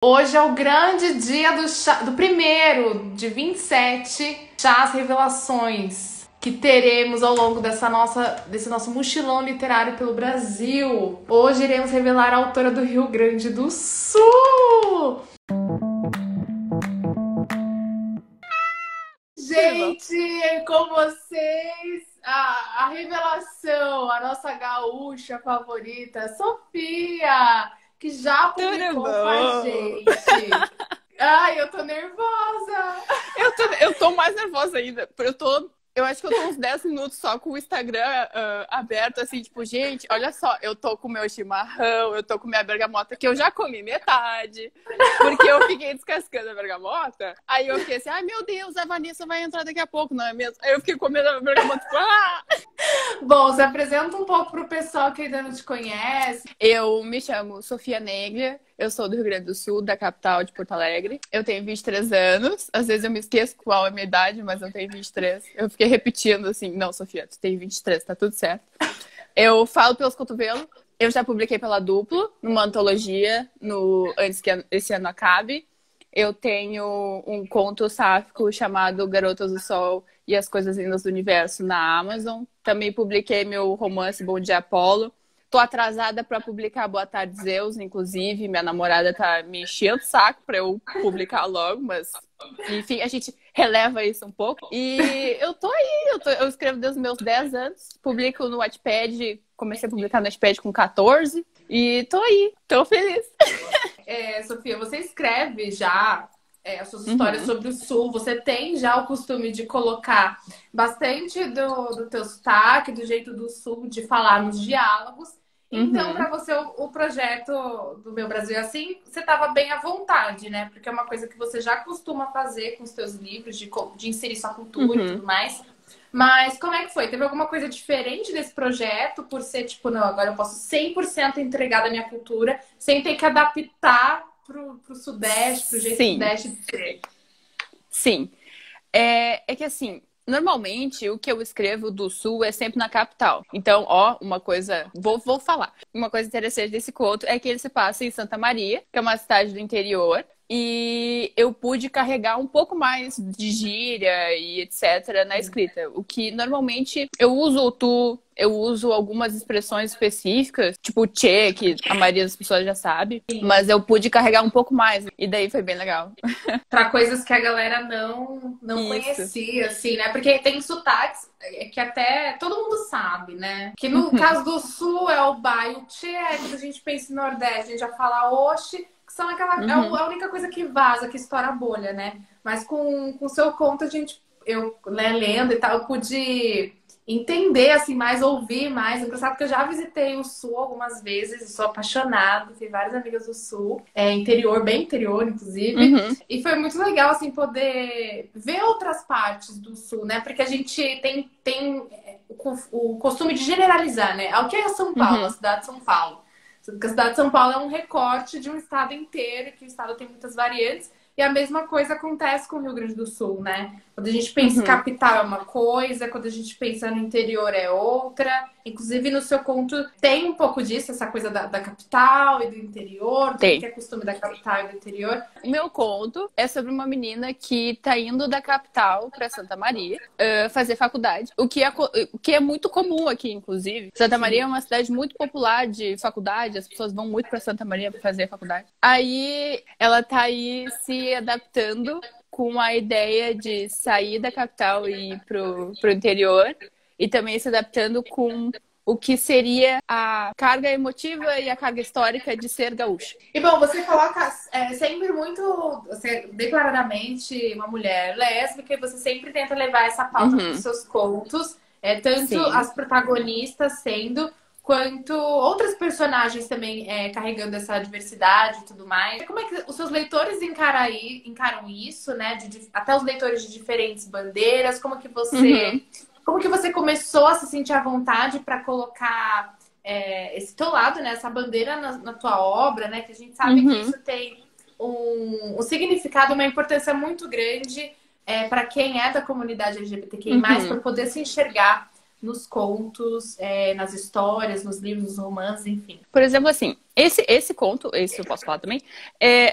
Hoje é o grande dia do chá, do primeiro de 27 chás revelações que teremos ao longo desse nosso mochilão literário pelo Brasil. Hoje iremos revelar a autora do Rio Grande do Sul. Gente, com vocês, a revelação, a nossa gaúcha favorita, Sofia, que já publicou com a gente. Ai, eu tô nervosa. Eu tô mais nervosa ainda. Eu acho que eu tô uns 10 minutos só com o Instagram aberto, assim, tipo, gente, olha só, eu tô com meu chimarrão, eu tô com minha bergamota, que eu já comi metade, porque eu fiquei descascando a bergamota, aí eu fiquei assim, ai meu Deus, a Vanessa vai entrar daqui a pouco, não é mesmo? Aí eu fiquei comendo a bergamota, tipo, ah! Bom, se apresenta um pouco pro pessoal que ainda não te conhece. Eu me chamo Sofia Neglia, eu sou do Rio Grande do Sul, da capital de Porto Alegre. Eu tenho 23 anos. Às vezes eu me esqueço qual é a minha idade, mas eu tenho 23. Eu fiquei repetindo assim, não, Sofia, tu tem 23, tá tudo certo. Eu falo pelos cotovelos. Eu já publiquei pela Duplo, numa antologia, antes que esse ano acabe. Eu tenho um conto sáfico chamado Garotas do Sol e as Coisas Lindas do Universo na Amazon. Também publiquei meu romance Bom Dia Apolo. Tô atrasada para publicar Boa Tarde Zeus, inclusive. Minha namorada tá me enchendo o saco para eu publicar logo, mas enfim, a gente releva isso um pouco. E eu tô aí, eu escrevo desde os meus 10 anos, publico no Wattpad, comecei a publicar no Wattpad com 14 e tô aí, tô feliz. Sofia, você escreve já as suas histórias sobre o Sul, você tem já o costume de colocar bastante do teu sotaque, do jeito do Sul, de falar nos diálogos. Então, para você, o projeto do Meu Brasil é Assim, você estava bem à vontade, né? Porque é uma coisa que você já costuma fazer com os teus livros, de inserir sua cultura e tudo mais. Mas como é que foi? Teve alguma coisa diferente desse projeto por ser tipo, não, agora eu posso 100% entregar da minha cultura sem ter que adaptar pro Sudeste, pro jeito Sudeste de ser? Sim. É que assim, normalmente o que eu escrevo do Sul é sempre na capital. Então, uma coisa, vou falar. Uma coisa interessante desse conto é que ele se passa em Santa Maria, que é uma cidade do interior. E eu pude carregar um pouco mais de gíria e etc. na escrita. O que normalmente eu uso o tu, eu uso algumas expressões específicas, tipo tchê, que a maioria das pessoas já sabe. Mas eu pude carregar um pouco mais. E daí foi bem legal. Para coisas que a galera não conhecia, assim, né? Porque tem sotaques que até todo mundo sabe, né? Que no caso do Sul é o bairro tchê, quando a gente pensa em Nordeste, a gente já fala oxe. Que são é a única coisa que vaza, que estoura a bolha, né? Mas com o seu conto, eu lendo e tal, eu pude entender, assim, mais, ouvir mais. Engraçado que eu já visitei o Sul algumas vezes, eu sou apaixonada, tenho várias amigas do Sul, interior, bem interior, inclusive. E foi muito legal, assim, poder ver outras partes do Sul, né? Porque a gente tem o costume de generalizar, né? O que é São Paulo, a cidade de São Paulo? Porque a cidade de São Paulo é um recorte de um estado inteiro, que o estado tem muitas variantes. E a mesma coisa acontece com o Rio Grande do Sul, né? Quando a gente pensa em capital é uma coisa, quando a gente pensa no interior é outra. Inclusive, no seu conto tem um pouco disso, essa coisa da capital e do interior, do que é costume da capital e do interior. O meu conto é sobre uma menina que tá indo da capital para Santa Maria fazer faculdade, o que é muito comum aqui, inclusive. Santa Maria é uma cidade muito popular de faculdade, as pessoas vão muito para Santa Maria para fazer faculdade. Aí ela tá aí se adaptando com a ideia de sair da capital e ir pro interior, e também se adaptando com o que seria a carga emotiva e a carga histórica de ser gaúcha. E bom, você coloca sempre muito, declaradamente uma mulher lésbica, e você sempre tenta levar essa pauta para os seus contos, tanto as protagonistas sendo, quanto outras personagens também carregando essa diversidade e tudo mais. Como é que os seus leitores encaram isso, né? Até os leitores de diferentes bandeiras, como que você começou a se sentir à vontade para colocar esse teu lado, né? Essa bandeira na tua obra, né? Que a gente sabe que isso tem um significado, uma importância muito grande para quem é da comunidade LGBTQI+, para poder se enxergar nos contos, nas histórias, nos livros, nos romances, enfim. Por exemplo, assim, esse conto, esse eu posso falar também,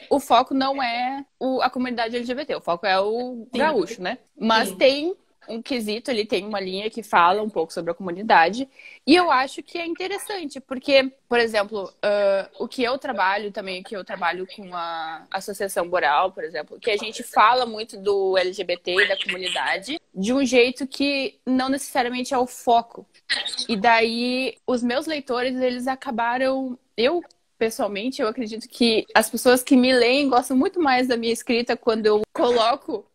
o foco não é a comunidade LGBT, o foco é o Sim. gaúcho, né? Mas Sim. tem um quesito, ele tem uma linha que fala um pouco sobre a comunidade, e eu acho que é interessante, porque, por exemplo, o que eu trabalho também, que eu trabalho com a Associação Boreal, por exemplo, que a gente fala muito do LGBT e da comunidade de um jeito que não necessariamente é o foco. E daí, os meus leitores, eles acabaram... Pessoalmente, eu acredito que as pessoas que me leem gostam muito mais da minha escrita quando eu coloco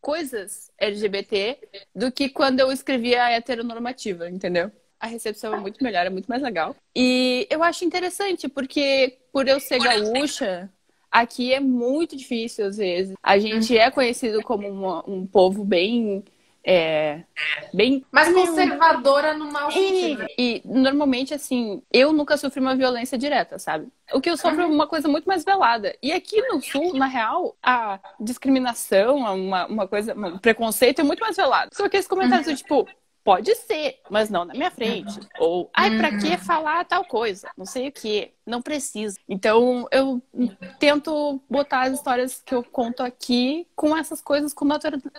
coisas LGBT do que quando eu escrevia a heteronormativa, entendeu? A recepção é muito melhor, é muito mais legal. E eu acho interessante, porque por eu ser gaúcha, aqui é muito difícil às vezes. A gente é conhecido como um povo bem... bem mais conservadora no mau sentido. E normalmente, assim, eu nunca sofri uma violência direta, sabe? O que eu sofro é uma coisa muito mais velada. E aqui no Sul, na real, a discriminação, uma coisa, um preconceito é muito mais velado. Só que esses comentários são tipo, pode ser, mas não na minha frente. Ou, ai, pra que falar tal coisa? Não sei o que, não precisa. Então, eu tento botar as histórias que eu conto aqui com essas coisas com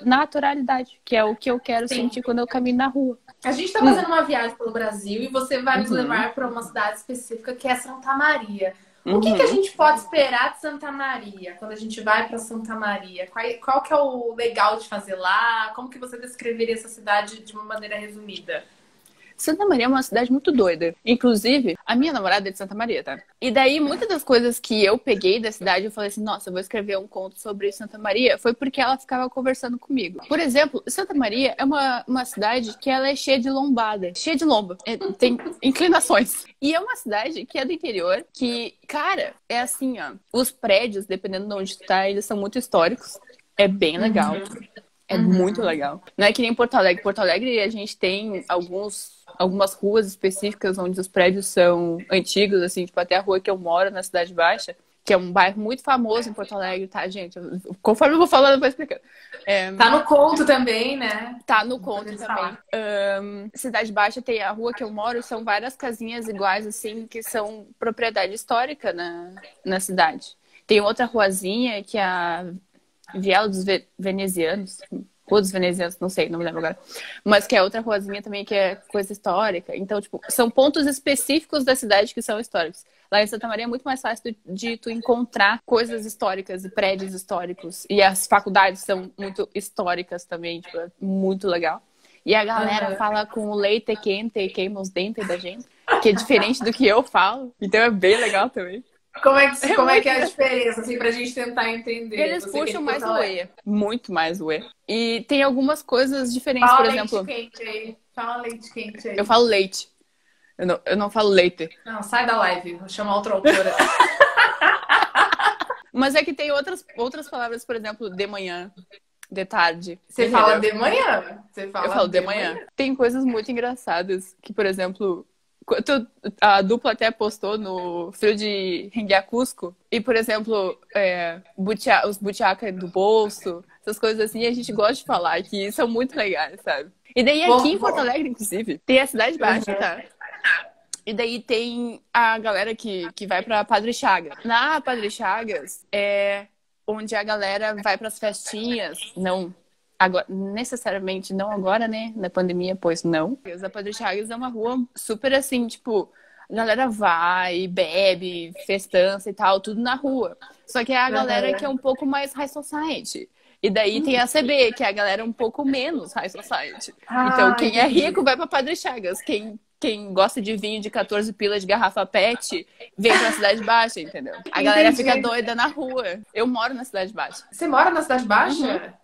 naturalidade, que é o que eu quero sentir quando eu caminho na rua. A gente tá fazendo uma viagem pelo Brasil e você vai nos levar para uma cidade específica que é Santa Maria. O que a gente pode esperar de Santa Maria quando a gente vai para Santa Maria? Qual que é o legal de fazer lá? Como que você descreveria essa cidade de uma maneira resumida? Santa Maria é uma cidade muito doida. Inclusive, a minha namorada é de Santa Maria, tá? E daí, muitas das coisas que eu peguei da cidade, eu falei assim, nossa, eu vou escrever um conto sobre Santa Maria, foi porque ela ficava conversando comigo. Por exemplo, Santa Maria é uma cidade que ela é cheia de lombada. Cheia de lomba. Tem inclinações. E é uma cidade que é do interior, que, cara, é assim, ó. Os prédios, dependendo de onde tu tá, eles são muito históricos. É bem legal. É muito legal. Não é que nem Porto Alegre. Porto Alegre a gente tem algumas ruas específicas onde os prédios são antigos, assim, tipo até a rua que eu moro, na Cidade Baixa, que é um bairro muito famoso em Porto Alegre, tá, gente? Conforme eu vou falando, eu vou explicando. Tá no conto também, né? Tá no conto também. Cidade Baixa tem a rua que eu moro, são várias casinhas iguais, assim, que são propriedade histórica na cidade. Tem outra ruazinha que é a Viela dos Venezianos, Rua dos Venezianos, não sei, não me lembro agora. Mas que é outra ruazinha também que é coisa histórica. Então, tipo, são pontos específicos da cidade que são históricos. Lá em Santa Maria é muito mais fácil de tu encontrar coisas históricas e prédios históricos. E as faculdades são muito históricas também, tipo, é muito legal. E a galera fala com o leite quente e queima os dentes da gente, que é diferente do que eu falo. Então é bem legal também. Como é que é a diferença, assim, pra gente tentar entender? Eles puxam mais o E. Muito mais o E. E tem algumas coisas diferentes, por exemplo... Fala leite quente aí. Fala leite quente aí. Eu falo leite. Eu não falo leite. Não, sai da live. Vou chamar outra autora. Mas é que tem outras palavras, por exemplo, de manhã, de tarde. Você fala de manhã? Eu falo de manhã. Tem coisas muito engraçadas que, por exemplo... A dupla até postou no frio de Renguiacusco. E, por exemplo, os butiacas do bolso, essas coisas assim, a gente gosta de falar, que são muito legais, sabe? E daí aqui em Porto Alegre, inclusive, tem a Cidade Baixa, tá? E daí tem a galera que vai pra Padre Chagas. Na Padre Chagas é onde a galera vai pras festinhas, não... Agora, necessariamente não agora, né? Na pandemia, pois não. A Padre Chagas é uma rua super assim, tipo, a galera vai, bebe, festança e tal, tudo na rua. Só que é a galera que é um pouco mais high society. E daí tem a CB, que é a galera um pouco menos high society. Então, quem é rico vai pra Padre Chagas. Quem gosta de vinho de 14 pilas de garrafa PET, vem pra Cidade Baixa, entendeu? A galera fica doida na rua. Eu moro na Cidade Baixa. Você mora na Cidade Baixa?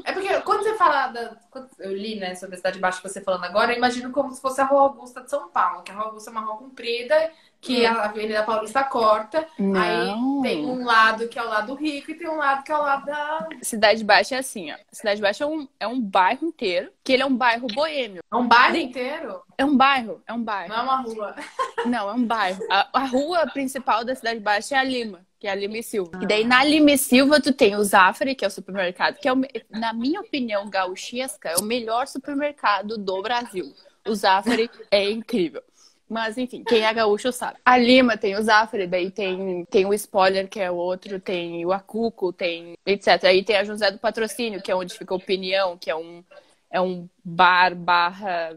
É porque quando você fala quando eu li, né, sobre a Cidade Baixa que você falando agora, eu imagino como se fosse a Rua Augusta de São Paulo, que a Rua Augusta é uma rua comprida, que a Avenida Paulista corta. Não. Aí tem um lado que é o lado rico e tem um lado que é o lado da... Cidade Baixa é assim, ó. Cidade Baixa é um bairro inteiro, que ele é um bairro boêmio. É um bairro inteiro? É um bairro. Não é uma rua. Não, é um bairro. A rua principal da Cidade Baixa é a Lima, que é a Lima e Silva. E daí na Lima e Silva tu tem o Zafari, que é o supermercado, que é, na minha opinião, gauchesca, é o melhor supermercado do Brasil. O Zafari é incrível. Mas, enfim, quem é gaúcho sabe. A Lima tem o Zafari, daí tem o Spoiler, que é o outro, tem o Acuco, tem etc. Aí tem a José do Patrocínio, que é onde fica o Opinião, que é um bar barra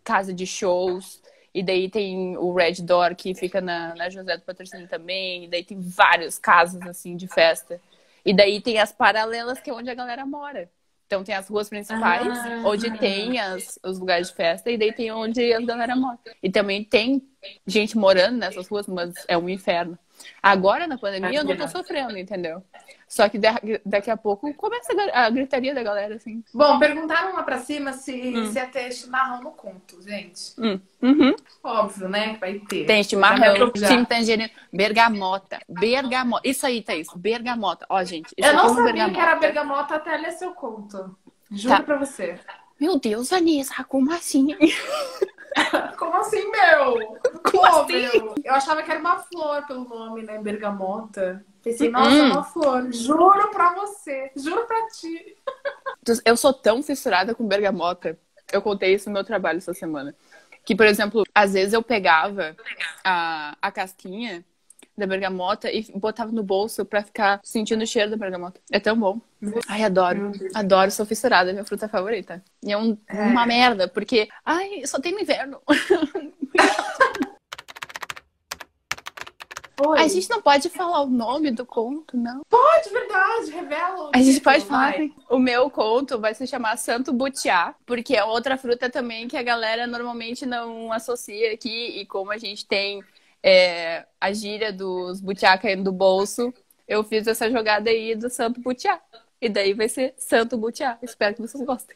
casa de shows. E daí tem o Red Door, que fica na José do Patrocínio também. E daí tem vários casos, assim, de festa. E daí tem as paralelas, que é onde a galera mora. Então tem as ruas principais, onde tem os lugares de festa, e daí tem onde a galera mora. E também tem gente morando nessas ruas, mas é um inferno. Agora, na pandemia, eu não tô sofrendo, entendeu? Só que daqui a pouco começa a gritaria da galera, assim. Bom, perguntaram lá pra cima se ia ter chimarrão no conto, gente. Uhum. Óbvio, né? Que vai ter. Tem chimarrão, tem tangerina, bergamota. Isso aí, Thaís, bergamota. Ó, gente, isso eu não sabia bergamota. que era bergamota até ler seu conto. Juro pra você. Meu Deus, Anissa, como assim? Como assim, meu? Como assim? Meu? Eu achava que era uma flor pelo nome, né? Bergamota. Pensei, nossa, é uma flor. Juro pra você. Juro pra ti. Eu sou tão fissurada com bergamota. Eu contei isso no meu trabalho essa semana. Que, por exemplo, às vezes eu pegava a casquinha da bergamota e botava no bolso pra ficar sentindo o cheiro da bergamota. É tão bom. Ai, adoro. Adoro, sou fissurada, é minha fruta favorita. E é uma merda, porque... Ai, só tem no inverno. Oi. A gente não pode falar o nome do conto, não? Pode, verdade. Revela. A gente pode falar. O meu conto vai se chamar Santo Butiá, porque é outra fruta também que a galera normalmente não associa aqui. E como a gente tem a gíria dos butiá caindo do bolso, eu fiz essa jogada aí do Santo Butiá. E daí vai ser Santo Butiá. Espero que vocês gostem.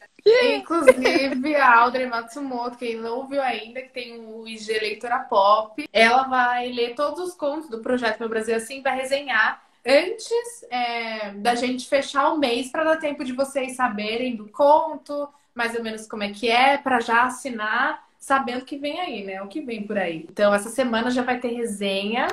Inclusive, a Audrey Matsumoto, quem não viu ainda, que tem o IG Leitora Pop, ela vai ler todos os contos do projeto Meu Brasil Assim, vai resenhar antes da gente fechar o mês, para dar tempo de vocês saberem do conto, mais ou menos como é que é, para já assinar, sabendo que vem aí, né? O que vem por aí. Então, essa semana já vai ter resenha.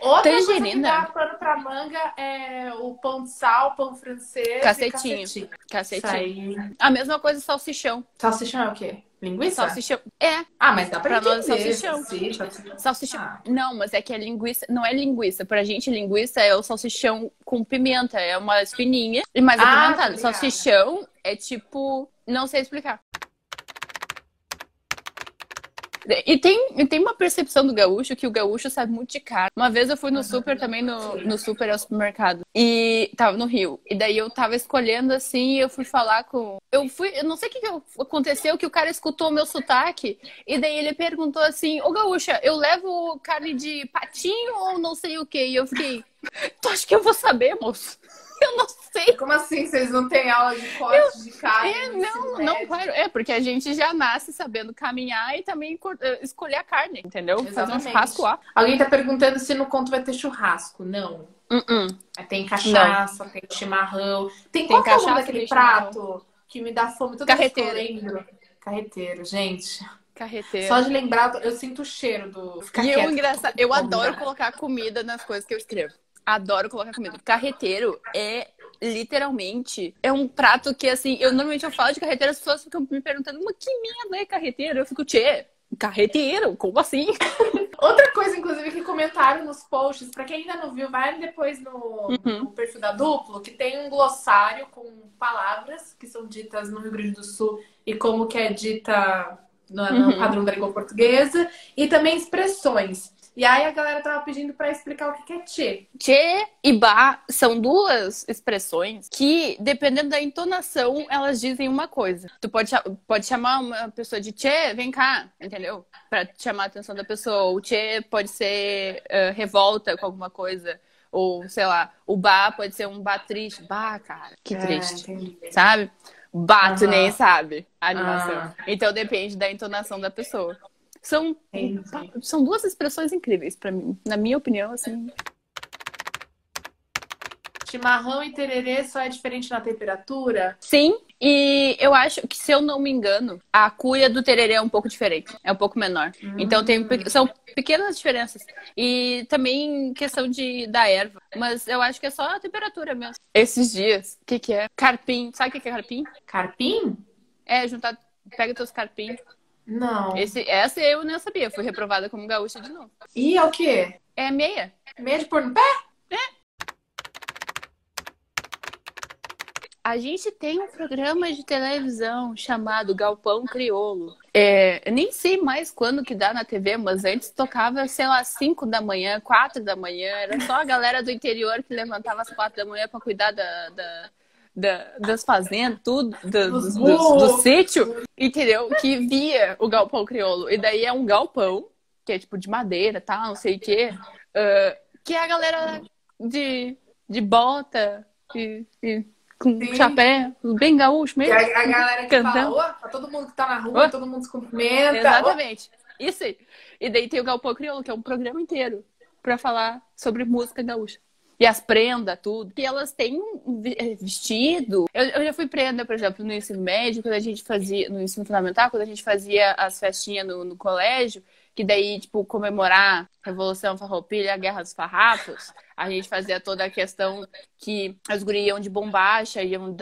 Outra coisa que dá pano pra manga é o pão de sal, pão francês Cacetinho. E cacetinho. A mesma coisa salsichão. Salsichão é o quê? Linguiça? Salsichão. É. Ah, mas dá pra entender. Nós salsichão. Salsichão. Não, mas é que a linguiça não é linguiça. Pra gente, linguiça é o salsichão com pimenta. É uma espininha e mais apimentado. Salsichão é tipo... Não sei explicar. E tem uma percepção do gaúcho que o gaúcho sabe muito de carne. Uma vez eu fui no super também, no super, é o supermercado. E tava no Rio. E daí eu tava escolhendo assim, eu fui falar com... Eu não sei o que aconteceu, que o cara escutou o meu sotaque. E daí ele perguntou assim, ô gaúcha, eu levo carne de patinho ou não sei o quê? E eu fiquei, tu acha que eu vou saber, moço? Eu não sei. Como assim? Vocês não têm aula de corte de carne? Não, claro. É, porque a gente já nasce sabendo caminhar e também escolher a carne, entendeu? Exatamente. Fazer um churrasco lá. Alguém tá perguntando se no conto vai ter churrasco. Não. Tem cachaça, tem chimarrão. Tem qual é o nome daquele prato que me dá fome toda vez que eu lembro? Carreteiro, gente. Carreteiro. Só de lembrar, eu sinto o cheiro do... E o engraçado, eu adoro colocar comida nas coisas que eu escrevo. Adoro colocar comida. Carreteiro é literalmente um prato que, assim, normalmente eu falo de carreteiro, as pessoas ficam me perguntando, mas que merda é carreteiro? Eu fico, carreteiro? Como assim? Outra coisa, inclusive, que comentaram nos posts, pra quem ainda não viu, vai depois no perfil da Duplo, que tem um glossário com palavras que são ditas no Rio Grande do Sul e como que é dita no padrão da língua portuguesa, e também expressões. E aí a galera tava pedindo pra explicar o que é tchê. Tchê e bah são duas expressões que, dependendo da entonação, elas dizem uma coisa. Tu pode chamar uma pessoa de tchê, vem cá, entendeu? Pra chamar a atenção da pessoa. O tchê pode ser revolta com alguma coisa. Ou, sei lá, o bah pode ser um bah triste. Bah, cara, que triste. Entendi. Sabe? Bah, tu nem sabe a animação. Então depende da entonação da pessoa. São duas expressões incríveis pra mim. Na minha opinião, assim. Chimarrão e tererê só é diferente na temperatura? Sim, e eu acho que, se eu não me engano, a cuia do tererê é um pouco diferente. É um pouco menor. Então são pequenas diferenças. E também questão da erva. Mas eu acho que é só a temperatura mesmo. Esses dias, o que é? Carpim. Sabe o que é carpim? Carpim? juntar, pega teus carpinhos. Não. Essa eu não sabia, fui reprovada como gaúcha de novo. E é o quê? É meia. Meia de pôr no pé? A gente tem um programa de televisão chamado Galpão Crioulo. Eu nem sei mais quando que dá na TV, mas antes tocava, sei lá, 5 da manhã, 4 da manhã. Era só a galera do interior que levantava às 4 da manhã para cuidar das fazendas, tudo, do sítio, entendeu? Que via o Galpão Crioulo. E daí é um galpão, que é tipo de madeira, tal, não sei o quê, que é a galera de bota e com chapéu, bem gaúcho mesmo. E a galera que cantando. fala, todo mundo que tá na rua, todo mundo se cumprimenta. Exatamente. Isso aí. E daí tem o Galpão Crioulo, que é um programa inteiro pra falar sobre música gaúcha. E as prendas, tudo. E elas têm um vestido. Eu já fui prenda, por exemplo, no ensino médio, quando a gente fazia, no ensino fundamental, quando a gente fazia as festinhas no colégio, que daí, tipo, comemorar a Revolução Farroupilha, a Guerra dos Farrapos, a gente fazia toda a questão que as gurias iam de bombacha, iam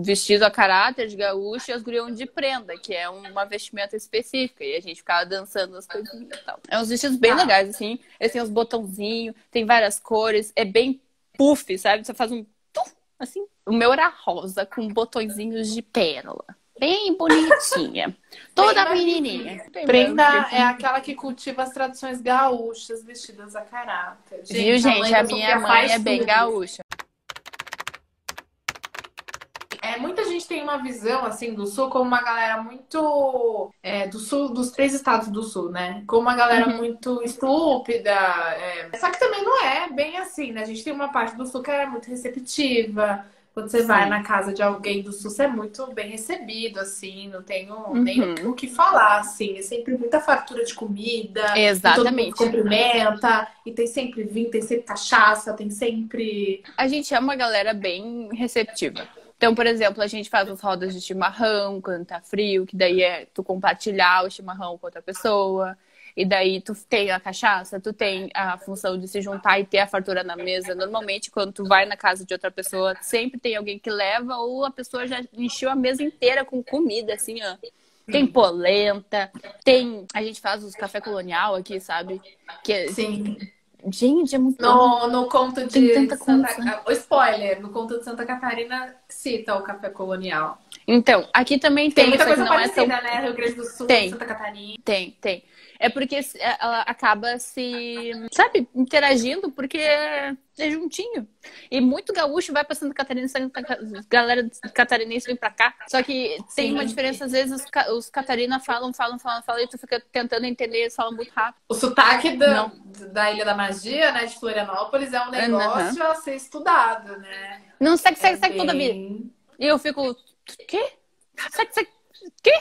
vestido a caráter de gaúcho, e as gurias iam de prenda, que é uma vestimenta específica, e a gente ficava dançando as coisinhas e tal. É uns vestidos bem legais, assim, eles têm uns botãozinhos, tem várias cores, é bem puff, sabe? Você faz um tuf, assim. O meu era rosa, com botõezinhos de pérola. Bem bonitinha. Toda menininha. Prenda é aquela que cultiva as tradições gaúchas vestidas a caráter. Gente, viu, gente? A minha mãe é bem gaúcha. Muita gente tem uma visão, assim, do Sul como uma galera muito... do Sul, dos 3 estados do Sul, né? Como uma galera muito estúpida. Só que também não é bem assim, né? A gente tem uma parte do Sul que é muito receptiva. Quando você vai na casa de alguém do Sul, você é muito bem recebido, assim, não tenho nem o que falar, assim. É sempre muita fartura de comida. Exatamente. Todo mundo cumprimenta, e tem sempre vinho, tem sempre cachaça, tem sempre... A gente é uma galera bem receptiva. Então, por exemplo, a gente faz as rodas de chimarrão quando tá frio, que daí é tu compartilhar o chimarrão com outra pessoa. E daí tu tem a cachaça, tu tem a função de se juntar e ter a fartura na mesa. Normalmente, quando tu vai na casa de outra pessoa, sempre tem alguém que leva, ou a pessoa já encheu a mesa inteira com comida, assim, ó. Tem polenta, tem... A gente faz os café colonial aqui, sabe? Sim. Gente, é muito bom. No conto de Santa... O spoiler, no conto de Santa Catarina cita o café colonial. Então, aqui também tem muita coisa não parecida, é tão... né? Rio Grande do Sul, Santa Catarina. Tem. É porque ela acaba se, sabe, interagindo, porque é juntinho. E muito gaúcho vai pra Santa Catarina, galera catarinense vem pra cá. Só que tem uma diferença, às vezes os catarinas falam, e tu fica tentando entender, eles falam muito rápido. O sotaque da Ilha da Magia, né, de Florianópolis, é um negócio a ser estudado, né? Não, segue toda a vida. E eu fico, quê? Quê?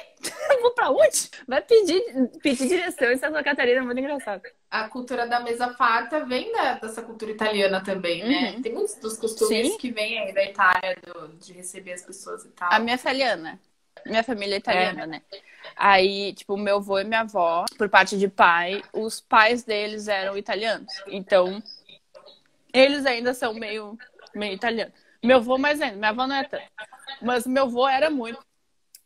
Eu vou pra onde? Vai pedir direção em Santa Catarina, é muito engraçado. A cultura da mesa farta vem dessa cultura italiana também, né? Tem muitos dos costumes que vêm aí da Itália, de receber as pessoas e tal. A minha família é italiana, né? Aí, tipo, meu avô e minha avó, por parte de pai, os pais deles eram italianos. Então, eles ainda são meio italianos. Meu avô mais ainda, minha avó não é tanto. Mas meu avô era muito.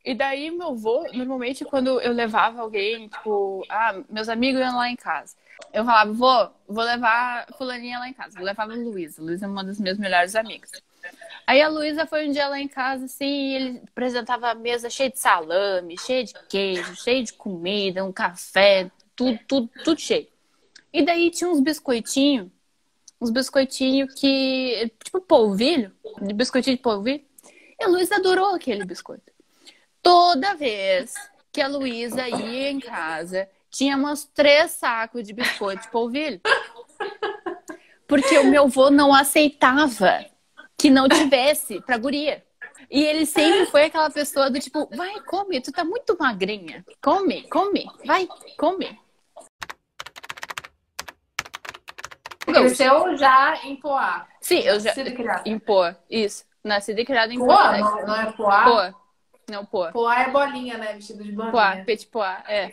E daí meu avô, normalmente quando eu levava alguém, tipo, meus amigos iam lá em casa. Eu falava, vou levar fulaninha lá em casa. Eu levava a Luísa. A Luísa é uma das minhas melhores amigas. Aí a Luísa foi um dia lá em casa, assim, e ele apresentava a mesa cheia de salame, cheia de queijo, cheia de comida, um café, tudo cheio. E daí tinha uns biscoitinhos que, tipo polvilho, biscoitinho de polvilho. E a Luísa adorou aquele biscoito. Toda vez que a Luísa ia em casa, tinha uns 3 sacos de biscoito de polvilho. Porque o meu avô não aceitava que não tivesse pra guria. E ele sempre foi aquela pessoa do tipo, vai, come, tu tá muito magrinha. Come, vai, come. Cresceu já em Poá. Sim, eu já... Em Poá, isso. Nascida e criada em Poá. Não é Poá? Poá. Não, Poá. Poá é bolinha, né? Vestido de bolinha. Poá, petit Poá, É.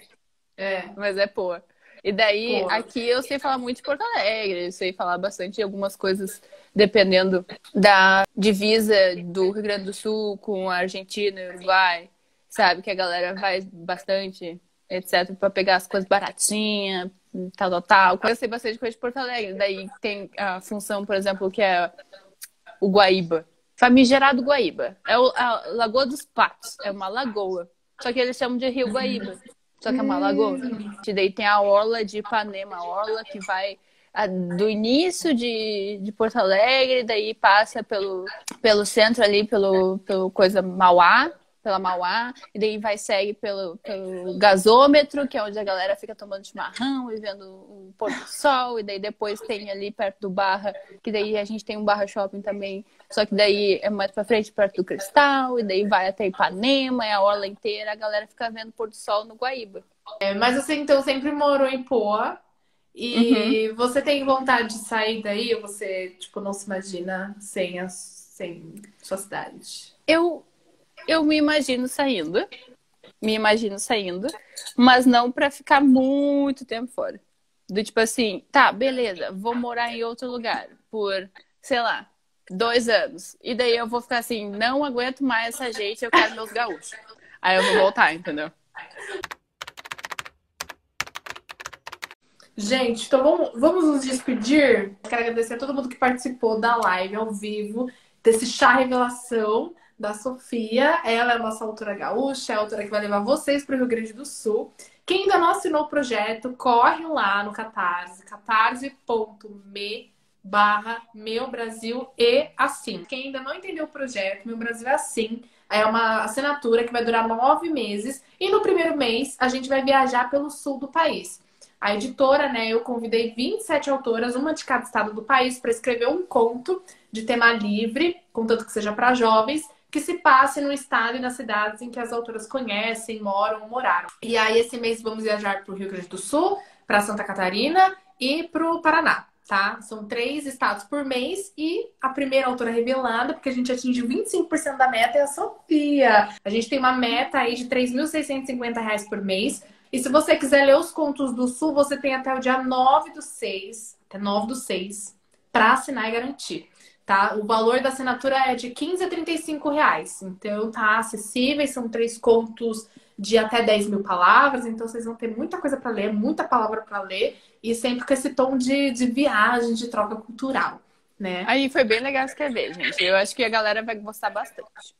Mas é Poá. E daí, Pô. aqui eu sei falar muito de Porto Alegre, eu sei falar bastante de algumas coisas, dependendo da divisa do Rio Grande do Sul com a Argentina e Uruguai, sabe? Que a galera vai bastante, etc, pra pegar as coisas baratinhas, tal, tal, tal. Eu sei bastante coisa de Porto Alegre. Daí tem a função, por exemplo, que é o Guaíba. Famigerado Guaíba. É a Lagoa dos Patos. É uma lagoa. Só que eles chamam de Rio Guaíba. Só que é uma lagoa. E daí tem a orla de Ipanema, a orla que vai do início de Porto Alegre, daí passa pelo centro ali, pelo coisa Mauá, pela Mauá, e daí segue pelo gasômetro, que é onde a galera fica tomando chimarrão e vendo o pôr do sol, e daí depois tem ali perto do Barra, que daí a gente tem um Barra Shopping também, só que daí é mais pra frente, perto do Cristal, e daí vai até Ipanema, é a orla inteira, a galera fica vendo o pôr do sol no Guaíba. Mas você então sempre morou em Poa e você tem vontade de sair daí ou você, tipo, não se imagina sem sua cidade? Eu me imagino saindo, mas não pra ficar muito tempo fora. Do tipo assim, tá, beleza, vou morar em outro lugar por, sei lá, 2 anos. E daí eu vou ficar assim, não aguento mais essa gente, eu quero meus gaúchos. Aí eu vou voltar, entendeu? Gente, então vamos nos despedir. Quero agradecer a todo mundo que participou da live ao vivo, desse chá revelação da Sofia. Ela é a nossa autora gaúcha, é a autora que vai levar vocês para o Rio Grande do Sul. Quem ainda não assinou o projeto, corre lá no Catarse, catarse.me/Meu Brasil e Assim. Quem ainda não entendeu o projeto, Meu Brasil é Assim, é uma assinatura que vai durar 9 meses e no primeiro mês a gente vai viajar pelo sul do país. A editora, né, eu convidei 27 autoras, uma de cada estado do país, para escrever um conto de tema livre, contanto que seja para jovens, que se passe no estado e nas cidades em que as autoras conhecem, moram ou moraram. E aí, esse mês, vamos viajar para o Rio Grande do Sul, para Santa Catarina e para o Paraná, tá? São 3 estados por mês e a primeira autora revelada, porque a gente atingiu 25% da meta, é a Sofia. A gente tem uma meta aí de R$ 3.650 por mês. E se você quiser ler os contos do Sul, você tem até o dia 9/6, até 9/6, para assinar e garantir, tá? O valor da assinatura é de R$ 15 a R$ 35. Então tá acessível, são 3 contos de até 10 mil palavras, então vocês vão ter muita coisa para ler, muita palavra para ler, e sempre com esse tom de viagem, de troca cultural, né? Aí foi bem legal escrever, gente. Eu acho que a galera vai gostar bastante.